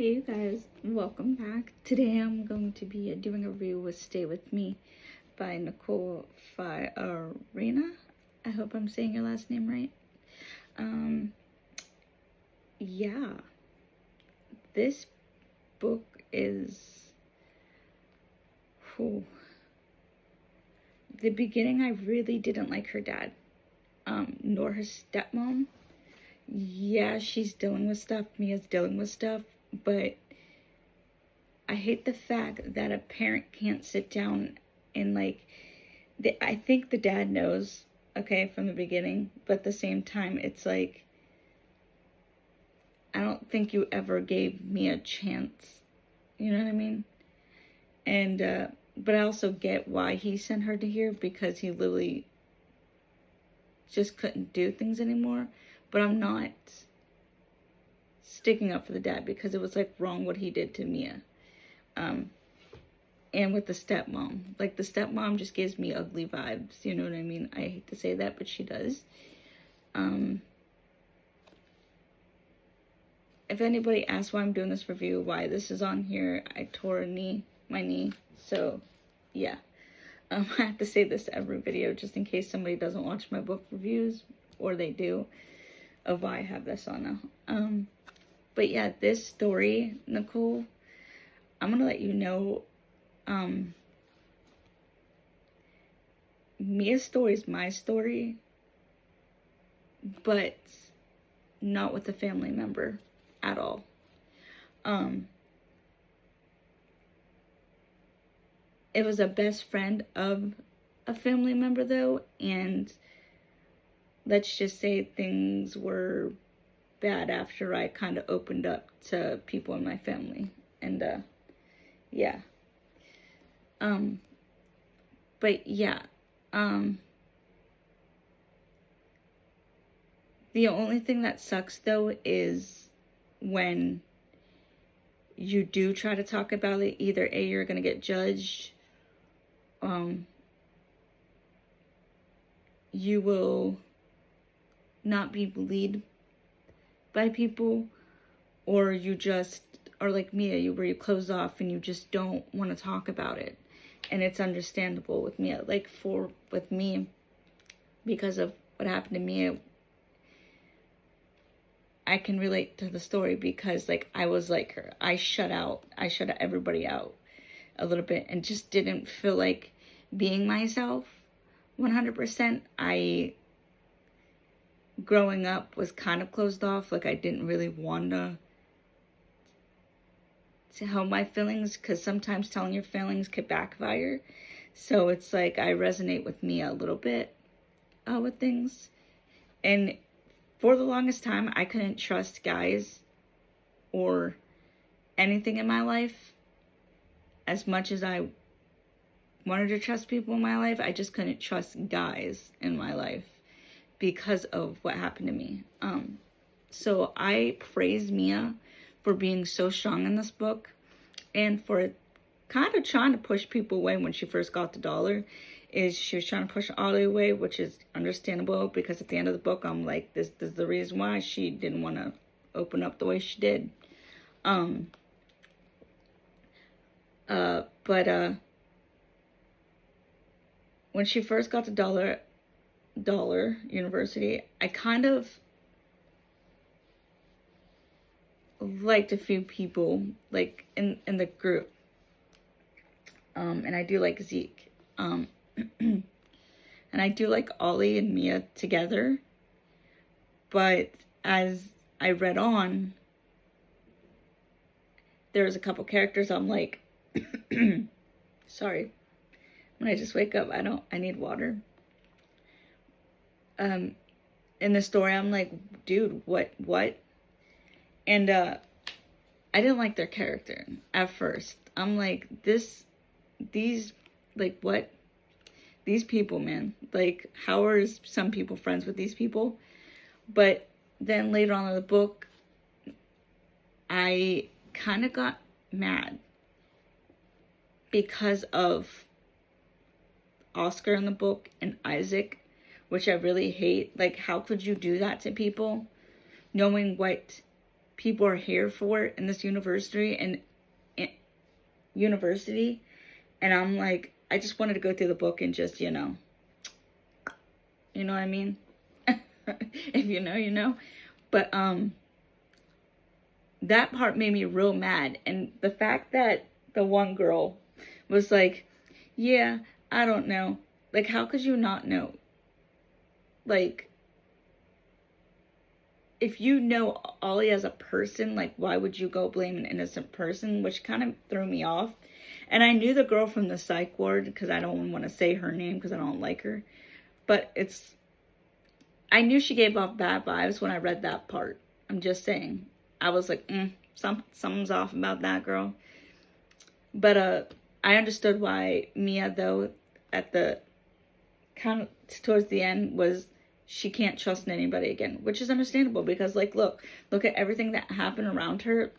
Hey you guys, welcome back. Today I'm going to be doing a review with Stay With Me by Nicole Fiorina. I hope I'm saying your last name right. Yeah, this book is, whew. The beginning I really didn't like her dad, nor her stepmom. Yeah, she's dealing with stuff, Mia's dealing with stuff, but I hate the fact that a parent can't sit down and I think the dad knows, okay, from the beginning, but at the same time, it's like, I don't think you ever gave me a chance. You know what I mean? And, but I also get why he sent her to here, because he literally just couldn't do things anymore. But I'm not sticking up for the dad, because it was like wrong what he did to Mia. And with the stepmom. Like, the stepmom just gives me ugly vibes, you know what I mean? I hate to say that, but she does. If anybody asks why I'm doing this review, why this is on here, I tore my knee, so yeah. I have to say this every video, just in case somebody doesn't watch my book reviews, or they do, of why I have this on now. But yeah, this story, Nicole, I'm gonna let you know, Mia's story is my story, but not with a family member at all. It was a best friend of a family member though, and let's just say things were bad after I kind of opened up to people in my family, and yeah. But yeah, the only thing that sucks though is when you do try to talk about it, either A, you're gonna get judged, you will not be believed by people, or you just are like Mia, where you close off and you just don't want to talk about it. And it's understandable with Mia. Like, with me, because of what happened to Mia, I can relate to the story, because like I was like her. I shut everybody out a little bit and just didn't feel like being myself 100%. Growing up was kind of closed off. Like, I didn't really want to help my feelings, because sometimes telling your feelings could backfire. So it's like I resonate with Mia a little bit with things. And for the longest time, I couldn't trust guys or anything in my life. As much as I wanted to trust people in my life, I just couldn't trust guys in my life because of what happened to me. So I praise Mia for being so strong in this book, and for kind of trying to push people away. When she first got the dollar, she was trying to push Ollie away, which is understandable, because at the end of the book, I'm like, this is the reason why she didn't want to open up the way she did. But when she first got the dollar university, I kind of liked a few people, like in the group, and I do like Zeke, and I do like Ollie and Mia together. But as I read on, there's a couple characters I'm like, sorry, when I just wake up, I need water. In the story, I'm like, dude, what? And I didn't like their character at first. I'm like, these, like, what? These people, man. Like, how are some people friends with these people? But then later on in the book, I kind of got mad because of Oscar in the book and Isaac, which I really hate. Like, how could you do that to people, knowing what people are here for in this university. And I'm like, I just wanted to go through the book and just, you know what I mean? If you know, you know. But that part made me real mad. And the fact that the one girl was like, yeah, I don't know. Like, how could you not know? Like, if you know Ollie as a person, like, why would you go blame an innocent person? Which kind of threw me off. And I knew the girl from the psych ward, because I don't want to say her name because I don't like her. But I knew she gave off bad vibes when I read that part. I'm just saying. I was like, something's off about that girl. But I understood why Mia, though, at the kind of towards the end, was she can't trust anybody again, which is understandable because, like, look at everything that happened around her.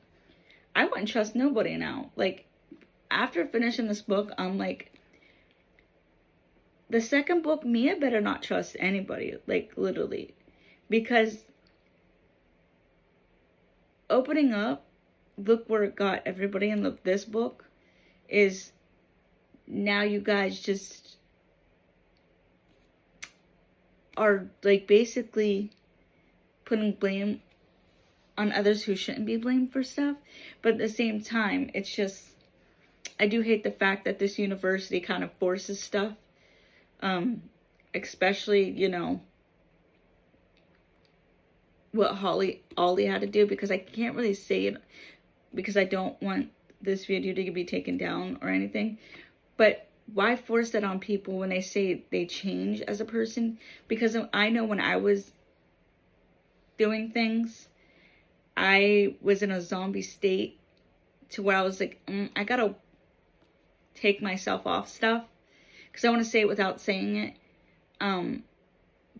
I wouldn't trust nobody now. Like, after finishing this book, I'm like, the second book, Mia better not trust anybody, like, literally, because opening up, look where it got everybody in this book is now you guys just are, like, basically putting blame on others who shouldn't be blamed for stuff. But at the same time, it's just, I do hate the fact that this university kind of forces stuff. Especially, you know, what Ollie had to do, because I can't really say it because I don't want this video to be taken down or anything. But why force that on people when they say they change as a person? Because I know when I was doing things, I was in a zombie state to where I was like, I gotta take myself off stuff. Because I want to say it without saying it.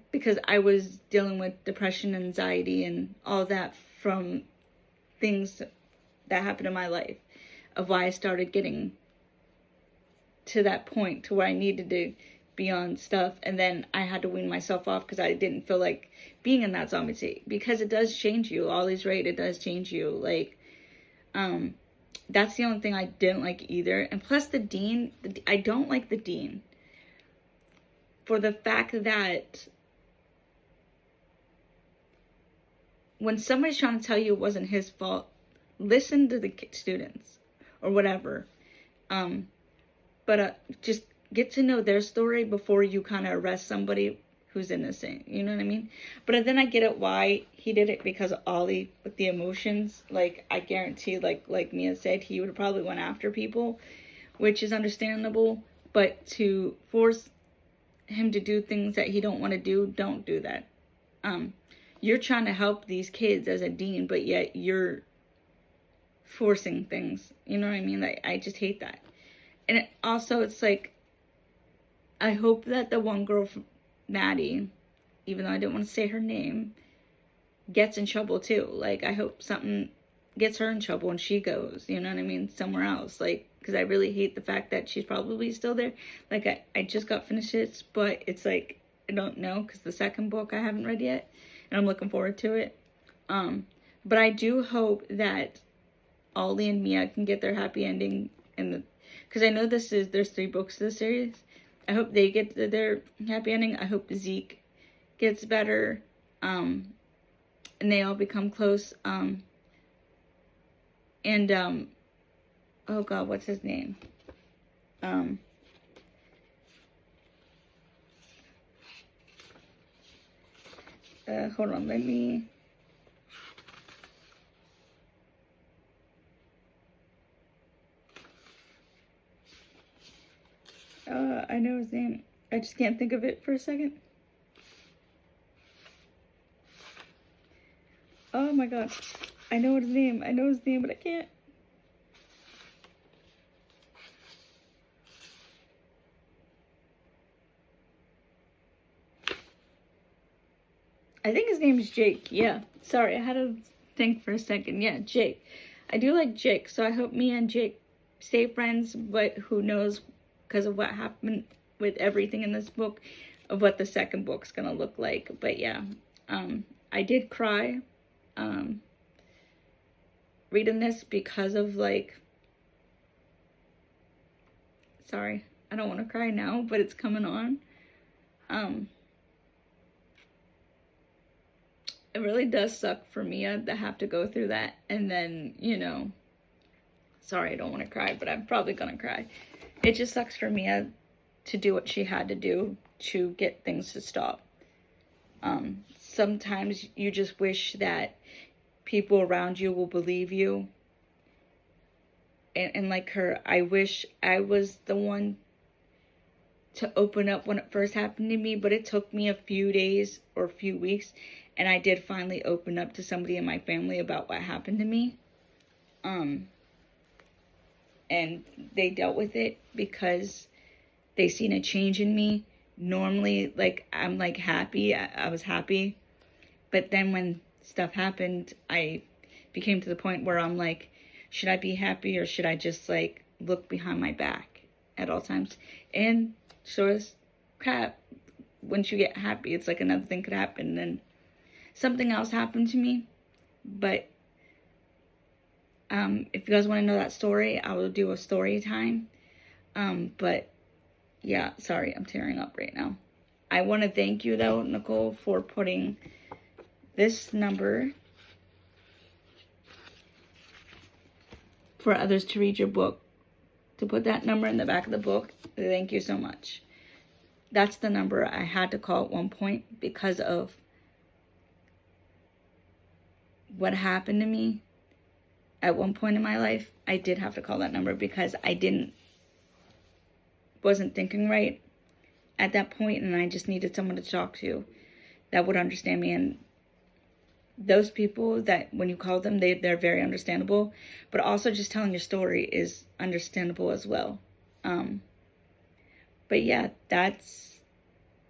Because I was dealing with depression, anxiety, and all that from things that happened in my life. Of why I started getting to that point to where I needed to be on stuff. And then I had to wean myself off because I didn't feel like being in that zombie state. Because it does change you. Ollie's right, it does change you. Like, that's the only thing I didn't like either. And plus the dean, I don't like the dean. For the fact that when somebody's trying to tell you it wasn't his fault, listen to the students or whatever. But just get to know their story before you kind of arrest somebody who's innocent. You know what I mean? But then I get it why he did it, because Ollie with the emotions. Like, I guarantee, like Mia said, he would have probably went after people, which is understandable. But to force him to do things that he don't want to do, don't do that. You're trying to help these kids as a dean, but yet you're forcing things. You know what I mean? Like, I just hate that. And it's like, I hope that the one girl from Maddie, even though I didn't want to say her name, gets in trouble too. Like, I hope something gets her in trouble and she goes, you know what I mean, somewhere else. Like, because I really hate the fact that she's probably still there. Like, I just got finished it, but it's like, I don't know, because the second book I haven't read yet, and I'm looking forward to it. But I do hope that Ollie and Mia can get their happy ending because I know there's 3 books to the series. I hope they get their happy ending. I hope Zeke gets better, and they all become close. Oh God, what's his name? Hold on, let me. I know his name. I just can't think of it for a second. Oh my God. I know his name, but I can't. I think his name is Jake. Yeah. Sorry, I had to think for a second. Yeah, Jake. I do like Jake, so I hope me and Jake stay friends, but who knows, because of what happened with everything in this book, of what the second book's gonna look like. But yeah, I did cry. reading this because of, like, sorry, I don't want to cry now, but it's coming on. It really does suck for Mia to have to go through that. And then, you know, sorry, I don't want to cry, but I'm probably going to cry. It just sucks for Mia to do what she had to do to get things to stop. Sometimes you just wish that people around you will believe you. And like her, I wish I was the one to open up when it first happened to me, but it took me a few days or a few weeks, and I did finally open up to somebody in my family about what happened to me. And they dealt with it because they seen a change in me. Normally, like, I'm like happy, I was happy, but then when stuff happened, I became to the point where I'm like, should I be happy or should I just, like, look behind my back at all times? And sure as crap, once you get happy, it's like another thing could happen, and then something else happened to me. But if you guys want to know that story, I will do a story time. But yeah, sorry, I'm tearing up right now. I want to thank you, though, Nicole, for putting this number for others to read your book. To put that number in the back of the book, thank you so much. That's the number I had to call at one point because of what happened to me at one point in my life. I did have to call that number because I wasn't thinking right at that point, and I just needed someone to talk to that would understand me. And those people that when you call them, they're very understandable, but also just telling your story is understandable as well. But yeah, that's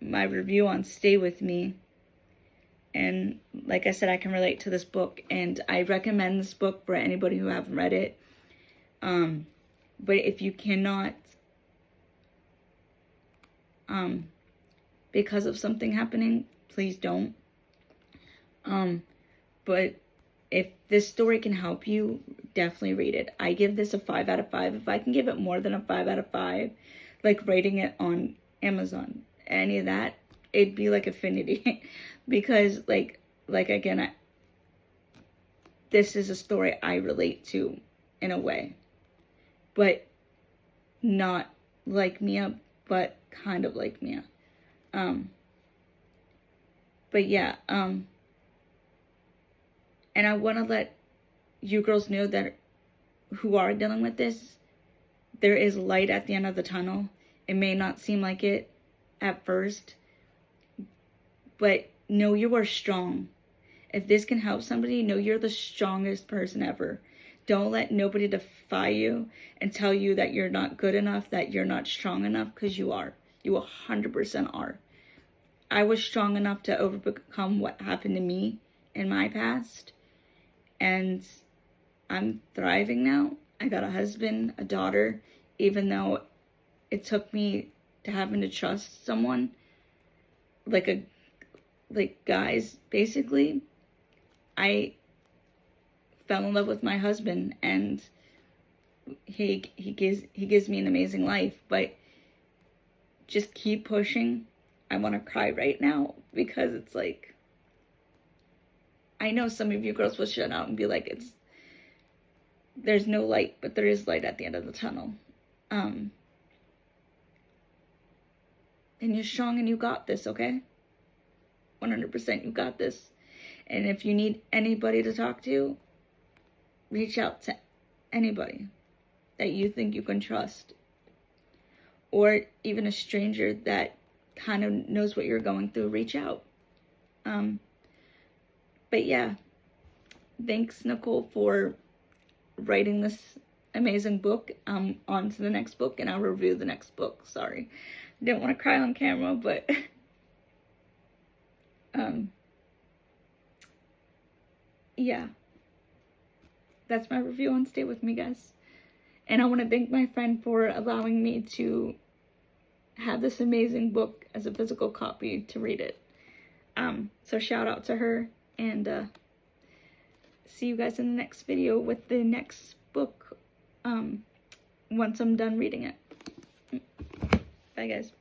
my review on Stay With Me. And like I said, I can relate to this book, and I recommend this book for anybody who haven't read it. But if you cannot, because of something happening, please don't. But if this story can help you, definitely read it. I give this a 5 out of 5. If I can give it more than a 5 out of 5, like rating it on Amazon, any of that, it'd be like Affinity. Because like again, this is a story I relate to in a way, but not like Mia, but kind of like Mia. But yeah, and I want to let you girls know that who are dealing with this, there is light at the end of the tunnel. It may not seem like it at first, but know you are strong. If this can help somebody, know you're the strongest person ever. Don't let nobody defy you and tell you that you're not good enough, that you're not strong enough, because you are. You 100% are. I was strong enough to overcome what happened to me in my past, and I'm thriving now. I got a husband, a daughter, even though it took me to having to trust someone, like guys, basically. I fell in love with my husband, and he gives me an amazing life, but just keep pushing. I want to cry right now because it's like, I know some of you girls will shut out and be like, there's no light, but there is light at the end of the tunnel. And you're strong and you got this, okay? 100% you got this. And if you need anybody to talk to, reach out to anybody that you think you can trust. Or even a stranger that kind of knows what you're going through, reach out. But yeah, thanks, Nicole, for writing this amazing book. On to the next book, and I'll review the next book. Sorry, didn't want to cry on camera, but yeah, that's my review on Stay With Me, guys. And I want to thank my friend for allowing me to have this amazing book as a physical copy to read it. So shout out to her, and see you guys in the next video with the next book once I'm done reading it. Bye, guys.